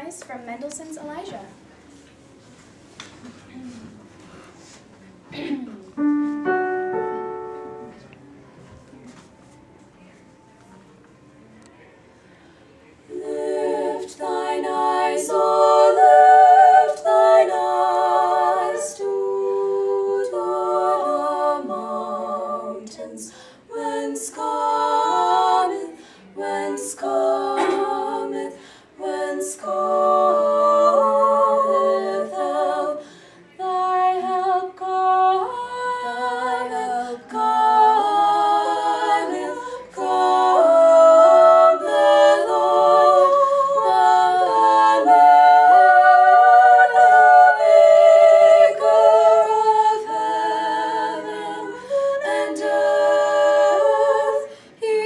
Eyes from Mendelssohn's Elijah. Lift thine eyes, oh, lift thine eyes to the mountains, whence cometh, whence cometh, whence cometh help. Thy help cometh, thy help cometh, cometh, Lord, the maker of heaven and earth. He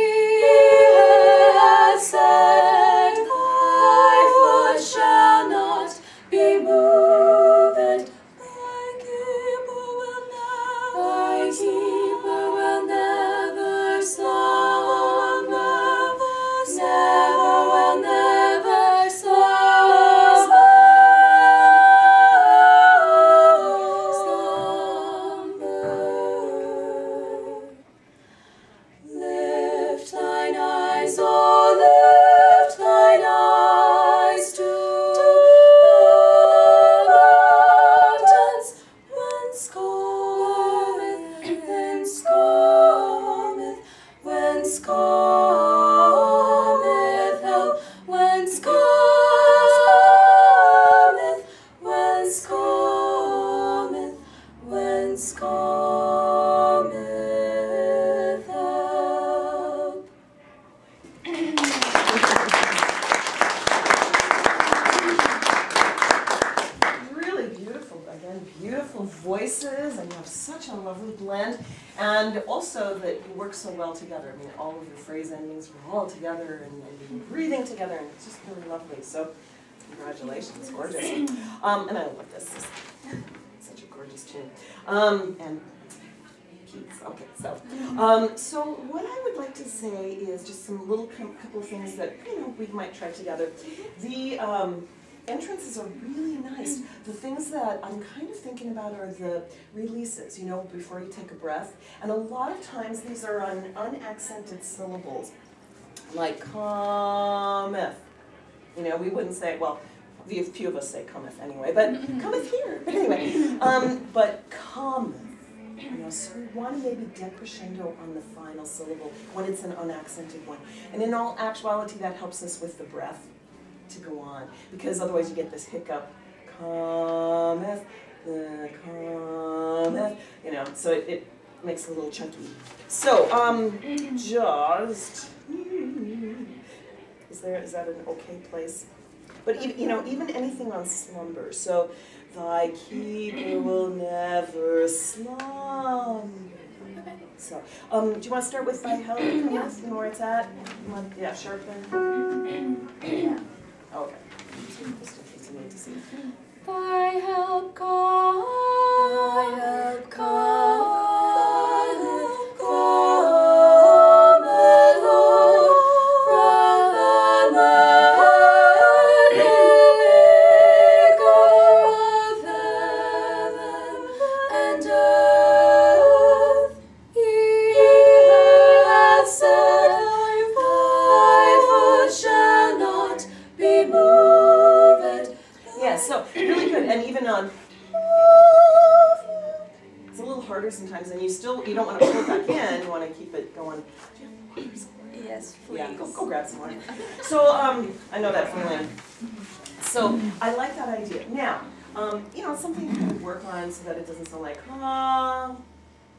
has said, thy foot shall not be moved. Thy keeper will never slumber, never slumber. Lift thine eyes, oh, lift thine eyes to the mountains, whence cometh, whence cometh, whence cometh help, whence cometh, whence cometh, whence cometh help. Really beautiful, again, beautiful voices, and you have such a lovely blend, and also that you work so well together. I mean, all of your phrase endings were all together, and you're breathing together, and it's just really lovely. So, congratulations, gorgeous. And I love this. Such a gorgeous tune. And keys. Okay, so what I would like to say is just some little couple of things that we might try together. The entrances are really nice. The things that I'm kind of thinking about are the releases, before you take a breath. And a lot of times these are on unaccented syllables, like cometh. We wouldn't say, well, the few of us say cometh anyway, but cometh here. But anyway, but cometh. So we want to maybe decrescendo on the final syllable when it's an unaccented one. And in all actuality, that helps us with the breath to go on, because otherwise you get this hiccup, cometh, cometh, so it makes it a little chunky. So, just, is that an okay place? But even anything on slumber. So, thy keeper will never slumber. So, do you want to start with thy help? Yeah. You know where it's at? Yeah, sharpen. Yeah. Okay. Just in case you need to see. Thy help cometh, thy help cometh, cometh, Lord, from the maker of heaven and earth. He hath said, thy foot shall not be moved. Yeah, so really good, and even on it's a little harder sometimes, and you don't want to pull it back in. You want to keep it going. Yes, please. Yeah, go grab some more. So I know that feeling. So I like that idea. Now, something you can work on so that it doesn't sound like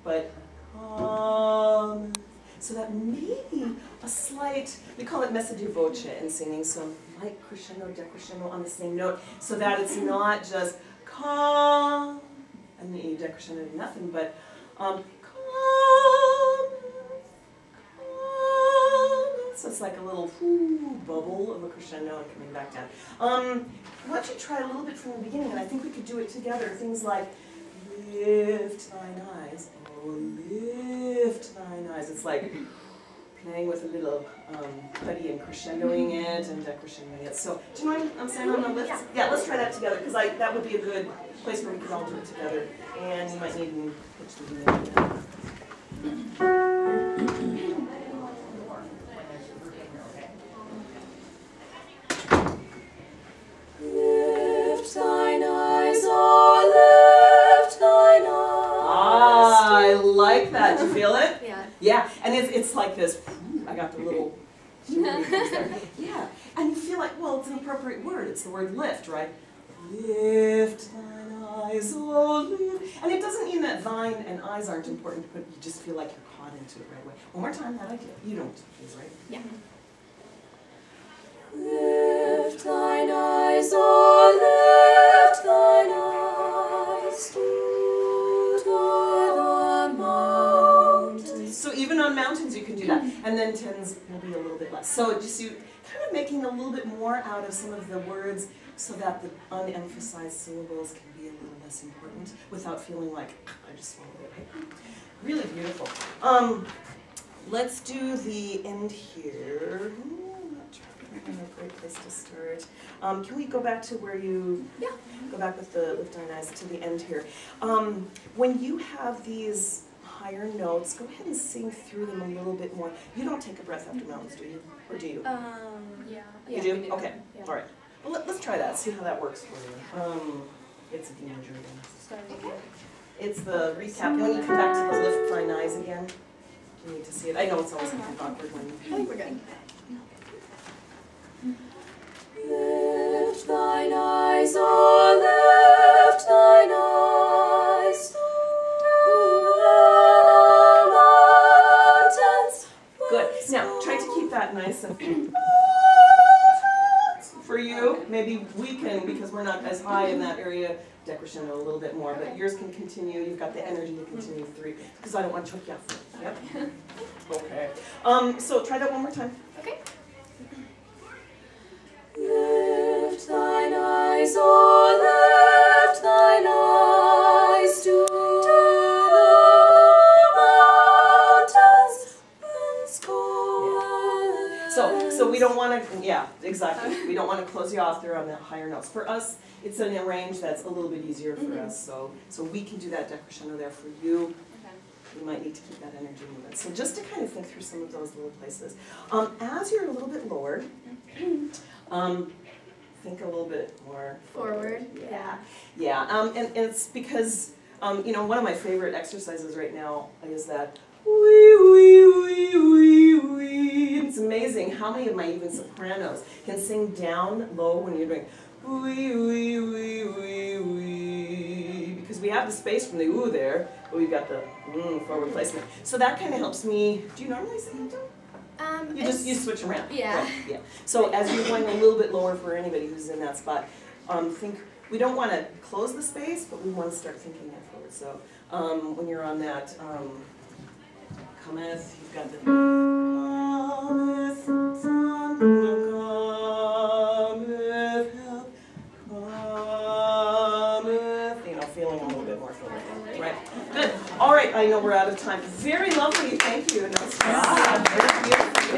but so that maybe a slight, we call it messa di voce in singing, so light crescendo, decrescendo on the same note, so that it's not just and then you decrescendo to nothing, but so it's like a little bubble of a crescendo and coming back down. Why don't you try a little bit from the beginning, and I think we could do it together. Things like lift thine eyes, oh lift thine eyes. It's like playing with a little putty and crescendoing it and decrescendoing it. So, do you mind I'm saying on the lift? Yeah, let's try that together because that would be a good place where we can all do it together. And you might need to pitch the beat again. Lift thine eyes, oh, lift thine eyes. Ah, I like that. Do you feel it? Yeah. Yeah, and it's like this. I got the little. Yeah, and you feel like, well, it's an appropriate word. It's the word lift, right? Lift thine eyes, oh, lift. And it doesn't mean that thine and eyes aren't important, but you just feel like you're caught into it right away. One more time, that idea. You don't, please, right? Yeah. Lift thine eyes, oh, lift thine eyes to the mountains. So even on mountains you can do that. And then tens will be a little bit less. So just you kind of making a little bit more out of some of the words so that the unemphasized syllables can be a little less important without feeling like, I just swallowed it. Right? Really beautiful. Let's do the end here. A great place to start. Can we go back to where you go back with the lift thine eyes to the end here? When you have these higher notes, go ahead and sing through them a little bit more. You don't take a breath after mountains, do you? Or do you? Yeah. You do? Okay. Yeah. All right. Well, let's try that. See how that works for you. It's a teenager again. Okay. It's the recap. When you come back to the lift thine eyes again, you need to see it. I know it's always kind of awkward when you. I think we're good. Lift thine eyes, oh, lift thine eyes to the mountains. Good. Now, try to keep that nice and for you. Maybe we can, because we're not as high in that area, decrescendo a little bit more, but yours can continue. You've got the energy to continue through, because I don't want to choke you up. Yep. Okay. So try that one more time. Okay. Lift thine eyes, oh, lift thine eyes to the mountains and sky. So we don't want to, yeah, exactly. We don't want to close you off there on the higher notes. For us, it's in a range that's a little bit easier for us, so we can do that decrescendo there for you. You might need to keep that energy moving. So just to kind of think through some of those little places. As you're a little bit lower, think a little bit more Forward. Yeah. Yeah. And it's because, you know, one of my favorite exercises right now is that wee, wee, wee, wee, wee. It's amazing how many of my even sopranos can sing down low when you're doing wee, wee, wee, wee, wee. Because we have the space from the ooh there, but we've got the forward placement. So that kind of helps me. Do you normally sing it down? You switch around. Yeah. Right, yeah. So as you're going a little bit lower for anybody who's in that spot, think we don't want to close the space, but we want to start thinking that forward. So when you're on that cometh, you've got the cometh, cometh, help, cometh, you know, feeling a little bit more forward. Right. Good. All right. I know we're out of time. Very lovely. Thank you. Nice job. Very beautiful.